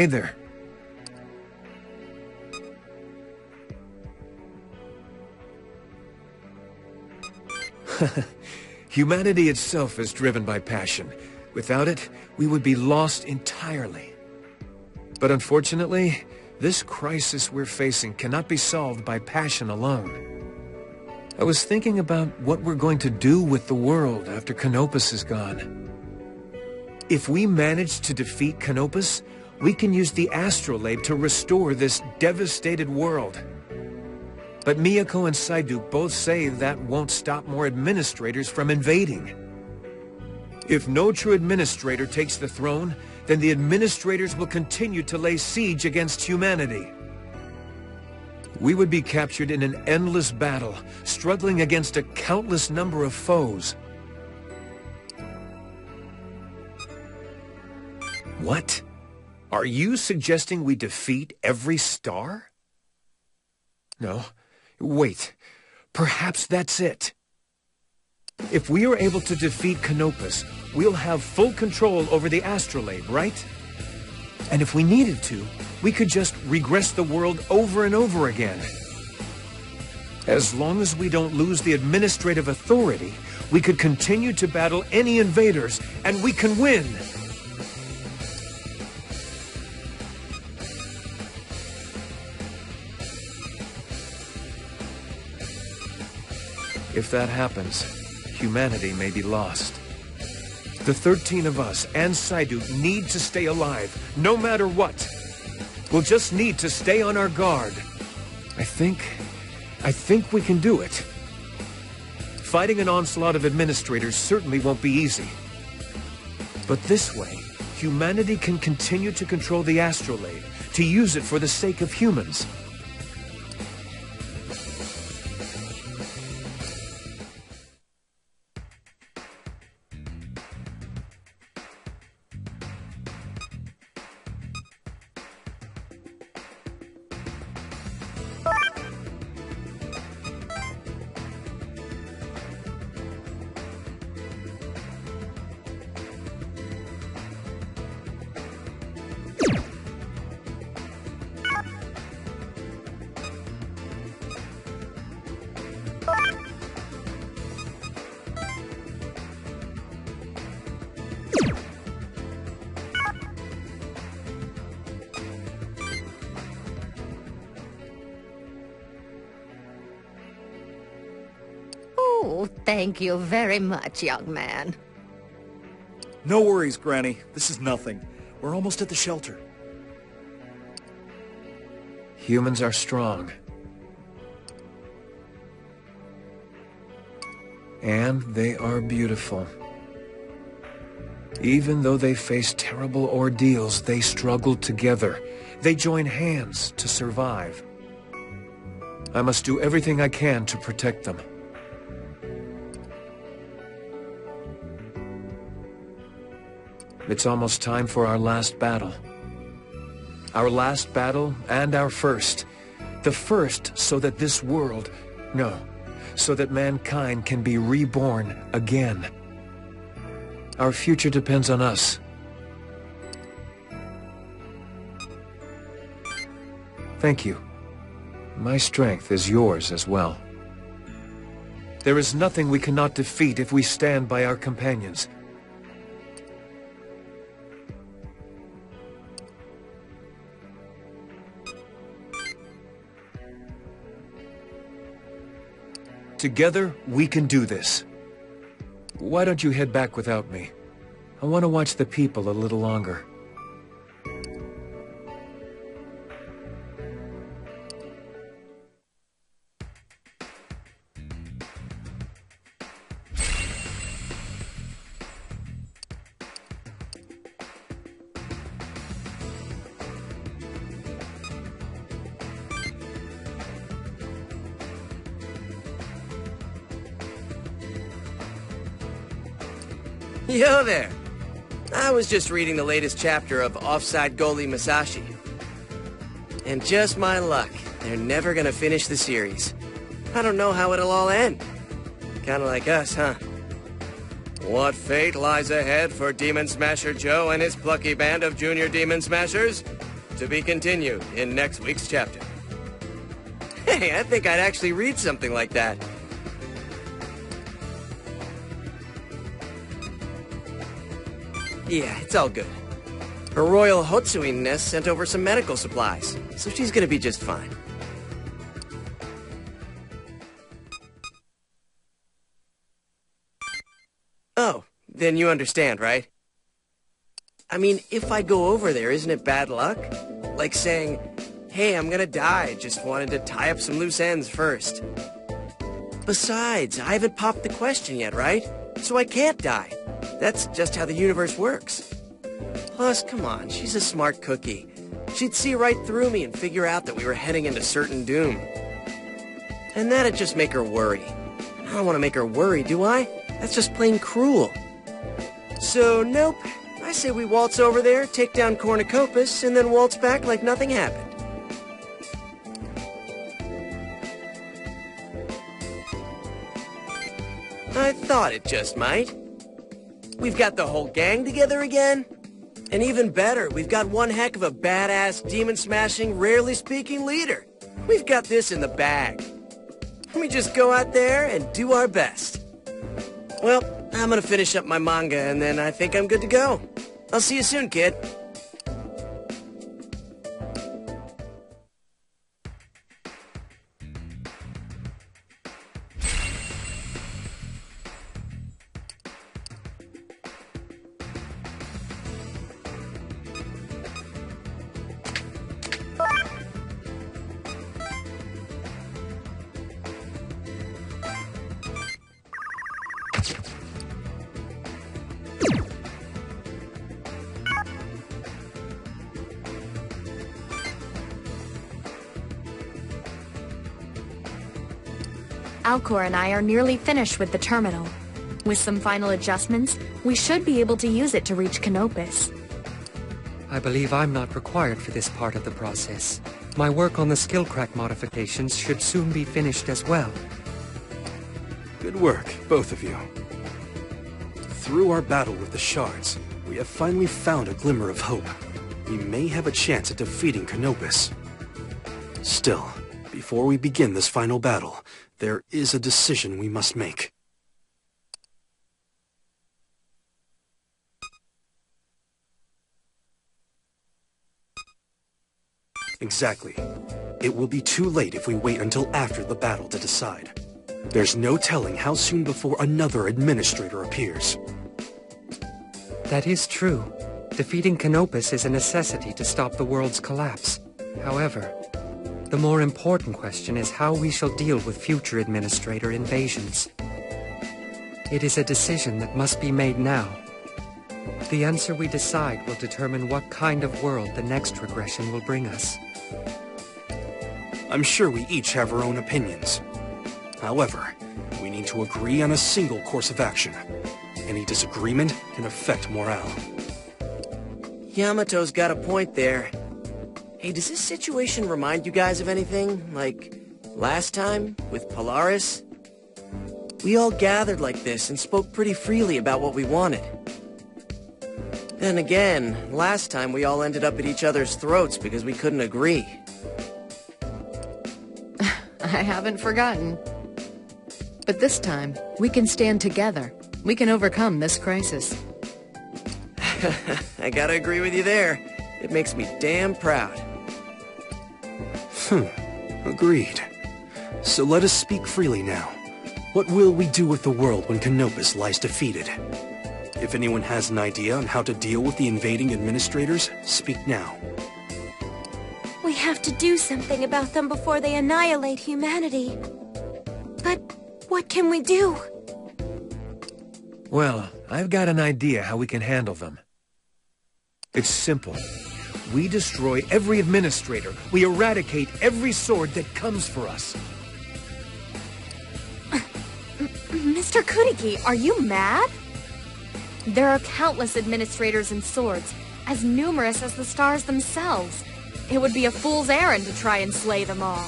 Hey there. Humanity itself is driven by passion. Without it, we would be lost entirely. But unfortunately, this crisis we're facing cannot be solved by passion alone. I was thinking about what we're going to do with the world after Canopus is gone. If we manage to defeat Canopus, we can use the astrolabe to restore this devastated world. But Miyako and Saidu both say that won't stop more administrators from invading. If no true administrator takes the throne, then the administrators will continue to lay siege against humanity. We would be captured in an endless battle, struggling against a countless number of foes. What? Are you suggesting we defeat every star? No. Wait. Perhaps that's it. If we are able to defeat Canopus, we'll have full control over the astrolabe, right? And if we needed to, we could just regress the world over and over again. As long as we don't lose the administrative authority, we could continue to battle any invaders, and we can win! If that happens, humanity may be lost. The 13 of us and Saidu need to stay alive, no matter what. We'll just need to stay on our guard. I think we can do it. Fighting an onslaught of administrators certainly won't be easy. But this way, humanity can continue to control the astrolabe, to use it for the sake of humans. Oh, thank you very much, young man. No worries, Granny. This is nothing. We're almost at the shelter. Humans are strong. And they are beautiful. Even though they face terrible ordeals, they struggle together. They join hands to survive. I must do everything I can to protect them. It's almost time for our last battle. Our last battle and our first. The first so that this world... No, so that mankind can be reborn again. Our future depends on us. Thank you. My strength is yours as well. There is nothing we cannot defeat if we stand by our companions. Together, we can do this. Why don't you head back without me? I want to watch the people a little longer. Yo there! I was just reading the latest chapter of Offside Goalie Masashi. And just my luck, they're never gonna finish the series. I don't know how it'll all end. Kinda like us, huh? What fate lies ahead for Demon Smasher Joe and his plucky band of junior Demon Smashers? To be continued in next week's chapter. Hey, I think I'd actually read something like that. Yeah, it's all good. Her Royal Hotsuiness sent over some medical supplies, so she's gonna be just fine. Oh, then you understand, right? I mean, if I go over there, isn't it bad luck? Like saying, hey, I'm gonna die, just wanted to tie up some loose ends first. Besides, I haven't popped the question yet, right? So I can't die. That's just how the universe works. Plus, come on, she's a smart cookie. She'd see right through me and figure out that we were heading into certain doom. And that'd just make her worry. I don't want to make her worry, do I? That's just plain cruel. So, nope. I say we waltz over there, take down Cornucopus, and then waltz back like nothing happened. I thought it just might. We've got the whole gang together again. And even better, we've got one heck of a badass, demon-smashing, rarely speaking leader. We've got this in the bag. We just go out there and do our best. Well, I'm gonna finish up my manga, and then I think I'm good to go. I'll see you soon, kid. Alcor and I are nearly finished with the terminal. With some final adjustments, we should be able to use it to reach Canopus. I believe I'm not required for this part of the process. My work on the skill crack modifications should soon be finished as well. Good work, both of you. Through our battle with the shards, we have finally found a glimmer of hope. We may have a chance at defeating Canopus. Still, before we begin this final battle, there is a decision we must make. Exactly. It will be too late if we wait until after the battle to decide. There's no telling how soon before another administrator appears. That is true. Defeating Canopus is a necessity to stop the world's collapse. However, the more important question is how we shall deal with future administrator invasions. It is a decision that must be made now. The answer we decide will determine what kind of world the next regression will bring us. I'm sure we each have our own opinions. However, we need to agree on a single course of action. Any disagreement can affect morale. Yamato's got a point there. Hey, does this situation remind you guys of anything? Like, last time, with Polaris? We all gathered like this and spoke pretty freely about what we wanted. Then again, last time we all ended up at each other's throats because we couldn't agree. I haven't forgotten. But this time, we can stand together. We can overcome this crisis. I gotta agree with you there. It makes me damn proud. Agreed. So let us speak freely now. What will we do with the world when Canopus lies defeated? If anyone has an idea on how to deal with the invading administrators, speak now. We have to do something about them before they annihilate humanity. But what can we do? Well, I've got an idea how we can handle them. It's simple. We destroy every administrator. We eradicate every sword that comes for us. Mr. Kuriki, are you mad? There are countless administrators and swords, as numerous as the stars themselves. It would be a fool's errand to try and slay them all.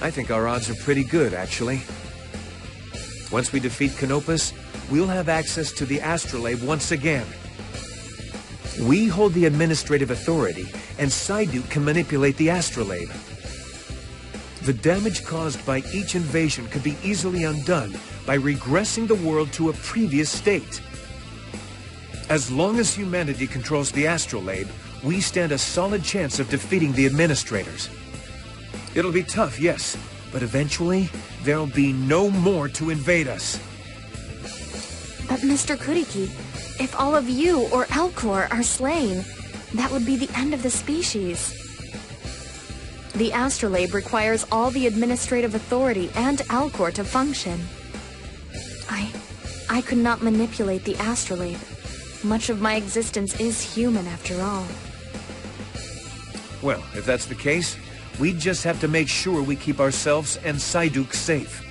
I think our odds are pretty good, actually. Once we defeat Canopus, we'll have access to the astrolabe once again. We hold the administrative authority, and Psyduke can manipulate the astrolabe. The damage caused by each invasion could be easily undone by regressing the world to a previous state. As long as humanity controls the astrolabe, we stand a solid chance of defeating the administrators. It'll be tough, yes, but eventually, there'll be no more to invade us. But Mr. Kuriki, if all of you or Elcor are slain, that would be the end of the species. The astrolabe requires all the administrative authority and Elcor to function. I could not manipulate the astrolabe. Much of my existence is human after all. Well, if that's the case, we just have to make sure we keep ourselves and Psyduke safe.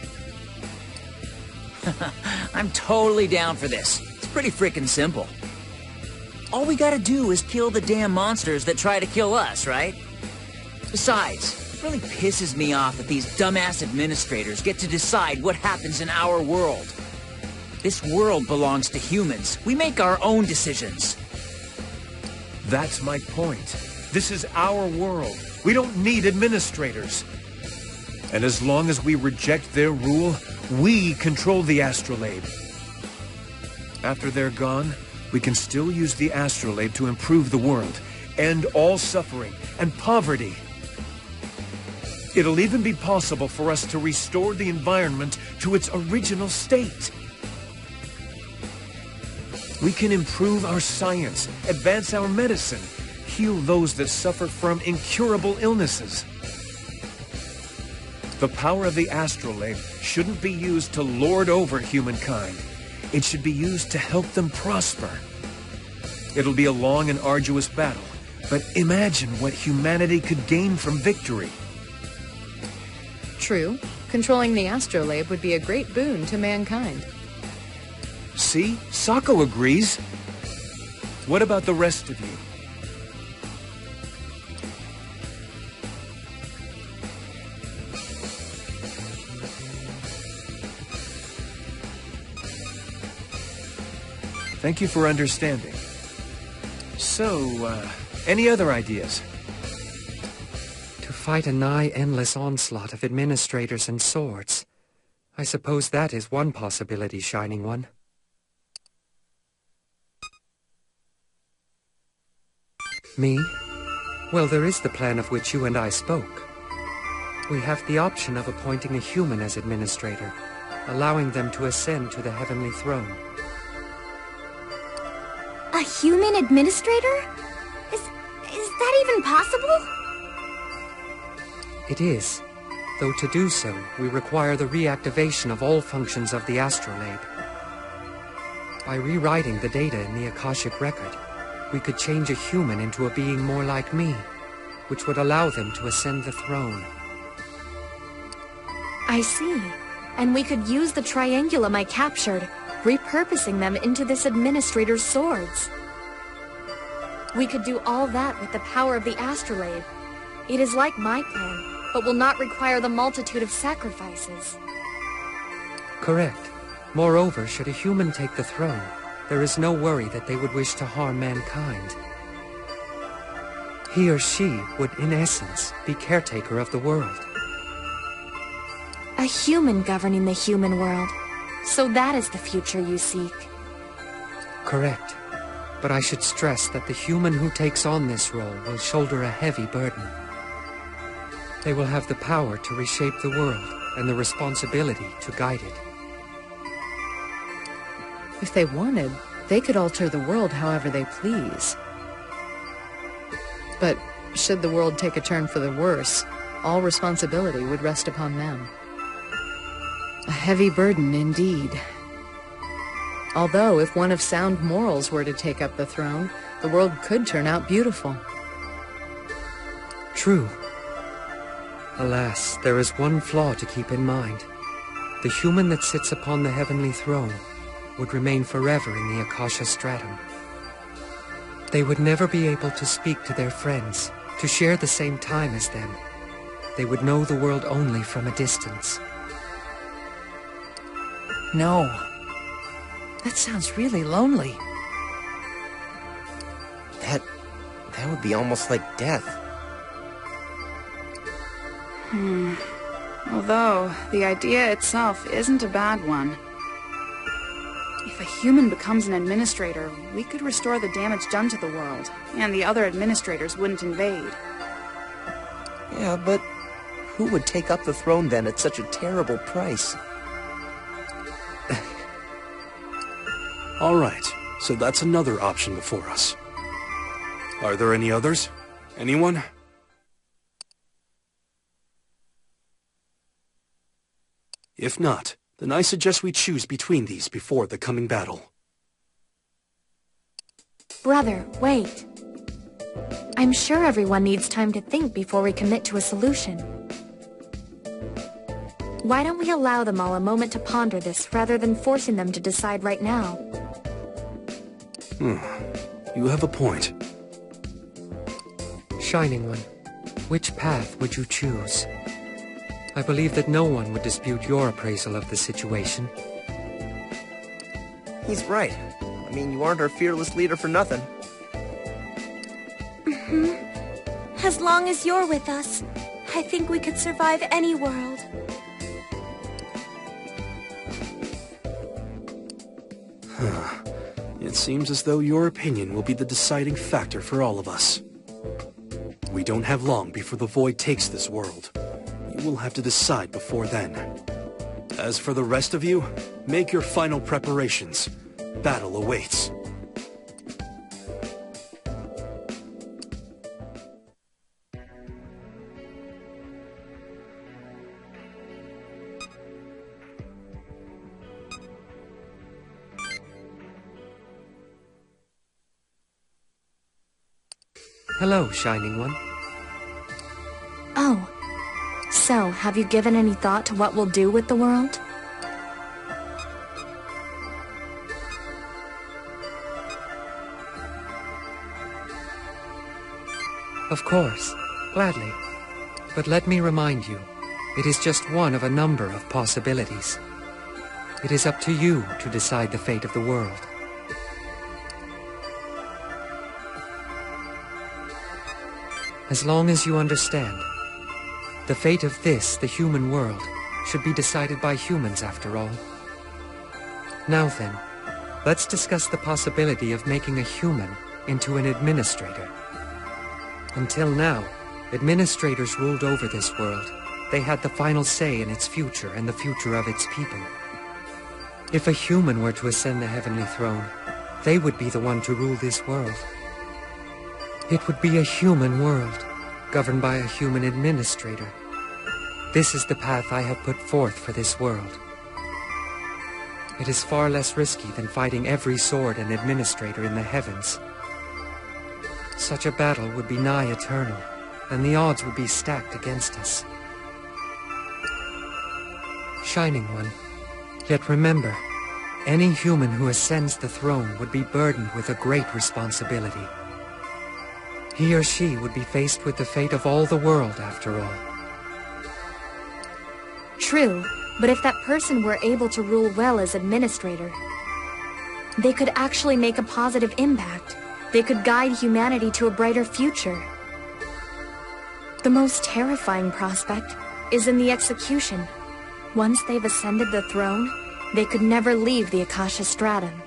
I'm totally down for this. It's pretty freaking simple. All we gotta do is kill the damn monsters that try to kill us, right? Besides, it really pisses me off that these dumbass administrators get to decide what happens in our world. This world belongs to humans. We make our own decisions. That's my point. This is our world. We don't need administrators. And as long as we reject their rule, we control the astrolabe. After they're gone, we can still use the astrolabe to improve the world, end all suffering and poverty. It'll even be possible for us to restore the environment to its original state. We can improve our science, advance our medicine, heal those that suffer from incurable illnesses. The power of the astrolabe shouldn't be used to lord over humankind. It should be used to help them prosper. It'll be a long and arduous battle, but imagine what humanity could gain from victory. True. Controlling the astrolabe would be a great boon to mankind. See? Sako agrees. What about the rest of you? Thank you for understanding. So, any other ideas? To fight a nigh-endless onslaught of administrators and swords. I suppose that is one possibility, Shining One. Me? Well, there is the plan of which you and I spoke. We have the option of appointing a human as administrator, allowing them to ascend to the heavenly throne. A human administrator? Is that even possible? It is, though to do so, we require the reactivation of all functions of the astrolabe. By rewriting the data in the Akashic record, we could change a human into a being more like me, which would allow them to ascend the throne. I see. And we could use the triangulum I captured, repurposing them into this administrator's swords. We could do all that with the power of the astrolabe. It is like my plan, but will not require the multitude of sacrifices. Correct. Moreover, should a human take the throne, there is no worry that they would wish to harm mankind. He or she would, in essence, be caretaker of the world. A human governing the human world. So that is the future you seek. Correct. But I should stress that the human who takes on this role will shoulder a heavy burden. They will have the power to reshape the world and the responsibility to guide it. If they wanted, they could alter the world however they please. But should the world take a turn for the worse, all responsibility would rest upon them. A heavy burden indeed. Although, if one of sound morals were to take up the throne, the world could turn out beautiful. True. Alas, there is one flaw to keep in mind. The human that sits upon the heavenly throne would remain forever in the Akasha stratum. They would never be able to speak to their friends, to share the same time as them. They would know the world only from a distance. No. That sounds really lonely. That would be almost like death. Although, the idea itself isn't a bad one. If a human becomes an administrator, we could restore the damage done to the world, and the other administrators wouldn't invade. Yeah, but who would take up the throne then at such a terrible price? All right, so that's another option before us. Are there any others? Anyone? If not, then I suggest we choose between these before the coming battle. Brother, wait. I'm sure everyone needs time to think before we commit to a solution. Why don't we allow them all a moment to ponder this rather than forcing them to decide right now? You have a point. Shining One, which path would you choose? I believe that no one would dispute your appraisal of the situation. He's right. I mean, you aren't our fearless leader for nothing. As long as you're with us, I think we could survive any world. It seems as though your opinion will be the deciding factor for all of us. We don't have long before the Void takes this world. You will have to decide before then. As for the rest of you, make your final preparations. Battle awaits. Hello, Shining One. Oh. So, have you given any thought to what we'll do with the world? Of course, gladly. But let me remind you, it is just one of a number of possibilities. It is up to you to decide the fate of the world. As long as you understand, the fate of this, the human world, should be decided by humans after all. Now then, let's discuss the possibility of making a human into an administrator. Until now, administrators ruled over this world. They had the final say in its future and the future of its people. If a human were to ascend the heavenly throne, they would be the one to rule this world. It would be a human world, governed by a human administrator. This is the path I have put forth for this world. It is far less risky than fighting every sword and administrator in the heavens. Such a battle would be nigh eternal, and the odds would be stacked against us. Shining One, yet remember, any human who ascends the throne would be burdened with a great responsibility. He or she would be faced with the fate of all the world, after all. True, but if that person were able to rule well as administrator, they could actually make a positive impact. They could guide humanity to a brighter future. The most terrifying prospect is in the execution. Once they've ascended the throne, they could never leave the Akasha Stratum.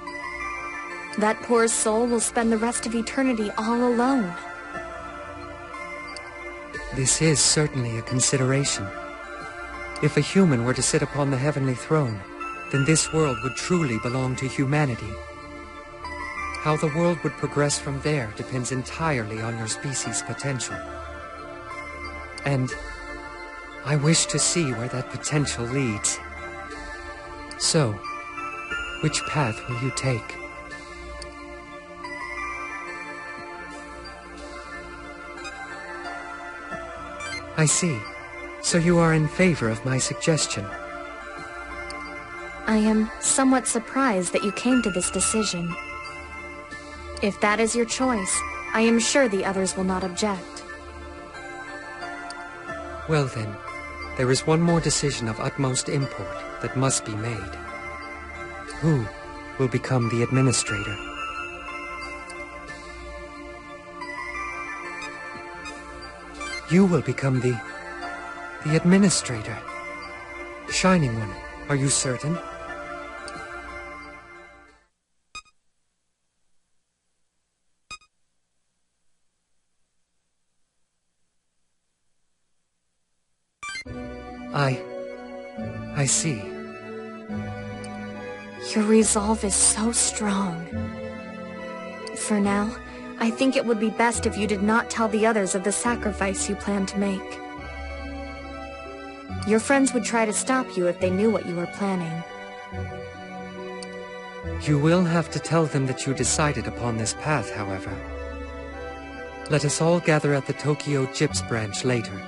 That poor soul will spend the rest of eternity all alone. This is certainly a consideration. If a human were to sit upon the heavenly throne, then this world would truly belong to humanity. How the world would progress from there depends entirely on your species' potential. And I wish to see where that potential leads. So, which path will you take? I see. So you are in favor of my suggestion. I am somewhat surprised that you came to this decision. If that is your choice, I am sure the others will not object. Well then, there is one more decision of utmost import that must be made. Who will become the administrator? You will become the administrator. Shining One, are you certain? I see. Your resolve is so strong. For now, I think it would be best if you did not tell the others of the sacrifice you plan to make. Your friends would try to stop you if they knew what you were planning. You will have to tell them that you decided upon this path, however. Let us all gather at the Tokyo Gyps branch later.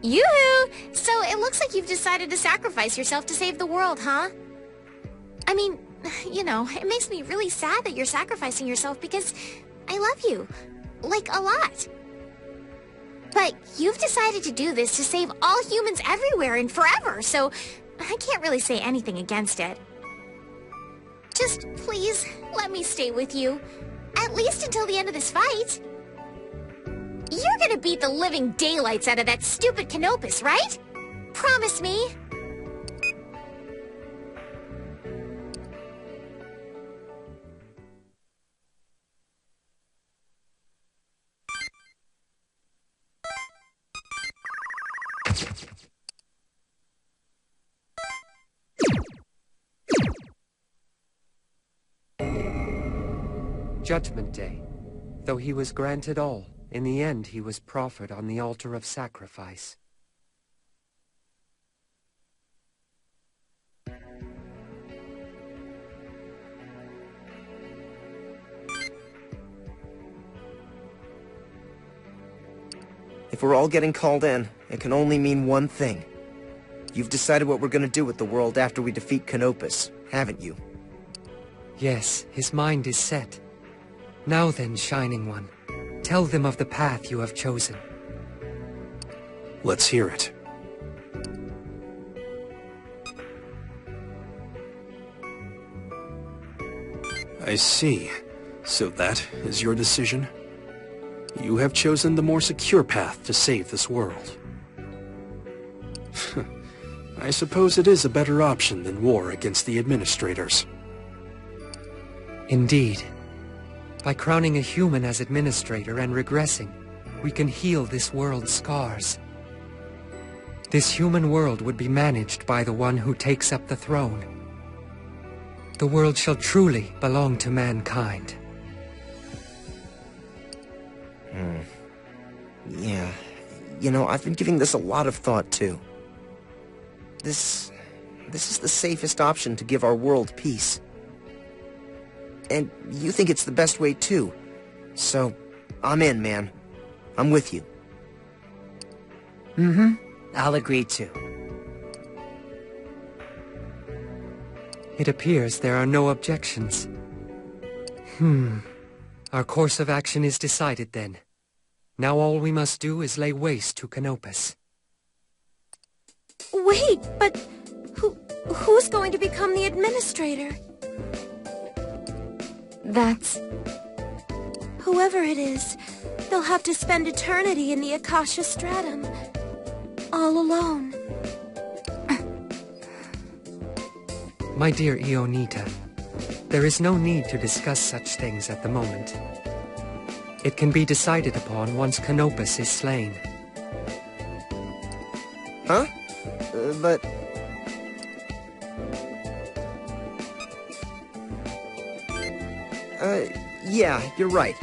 Yoo-hoo! So it looks like you've decided to sacrifice yourself to save the world, huh? I mean, you know, it makes me really sad that you're sacrificing yourself because I love you. Like, a lot. But you've decided to do this to save all humans everywhere and forever, so I can't really say anything against it. Just please, let me stay with you. At least until the end of this fight. You're gonna beat the living daylights out of that stupid Canopus, right? Promise me. Judgment Day. Though he was granted all, in the end he was proffered on the altar of sacrifice. If we're all getting called in, it can only mean one thing. You've decided what we're gonna do with the world after we defeat Canopus, haven't you? Yes, his mind is set. Now then, Shining One, tell them of the path you have chosen. Let's hear it. I see. So that is your decision? You have chosen the more secure path to save this world. I suppose it is a better option than war against the administrators. Indeed. By crowning a human as administrator and regressing, we can heal this world's scars. This human world would be managed by the one who takes up the throne. The world shall truly belong to mankind. Yeah. You know, I've been giving this a lot of thought, too. This is the safest option to give our world peace. And you think it's the best way, too. So, I'm in, man. I'm with you. I'll agree too. It appears there are no objections. Our course of action is decided then. Now all we must do is lay waste to Canopus. Wait, but who's going to become the administrator? That's... Whoever it is, they'll have to spend eternity in the Akasha Stratum. All alone. My dear Ionita, there is no need to discuss such things at the moment. It can be decided upon once Canopus is slain. Huh? But... yeah, you're right.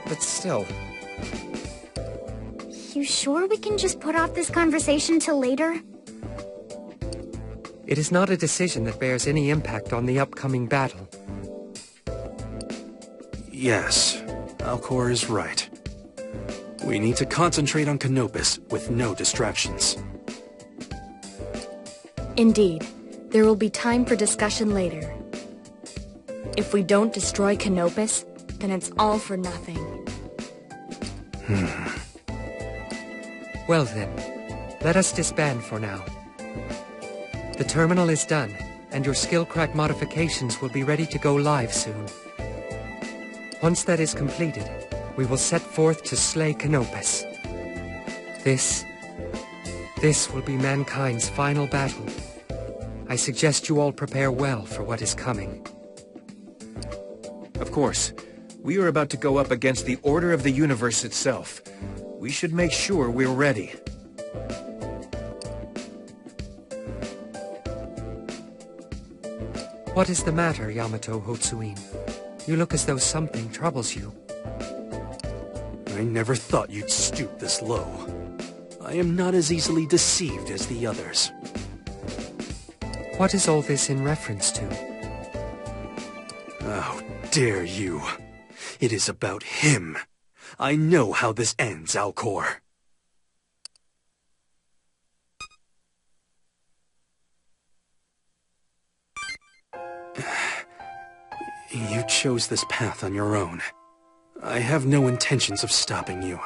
But still... You sure we can just put off this conversation till later? It is not a decision that bears any impact on the upcoming battle. Yes, Alcor is right. We need to concentrate on Canopus with no distractions. Indeed. There will be time for discussion later. If we don't destroy Canopus, then it's all for nothing. Well then, let us disband for now. The terminal is done, and your skill crack modifications will be ready to go live soon. Once that is completed, we will set forth to slay Canopus. This will be mankind's final battle. I suggest you all prepare well for what is coming. Of course. We are about to go up against the Order of the Universe itself. We should make sure we're ready. What is the matter, Yamato Hotsuin? You look as though something troubles you. I never thought you'd stoop this low. I am not as easily deceived as the others. What is all this in reference to? How dare you! It is about him. I know how this ends, Alcor. You chose this path on your own. I have no intentions of stopping you.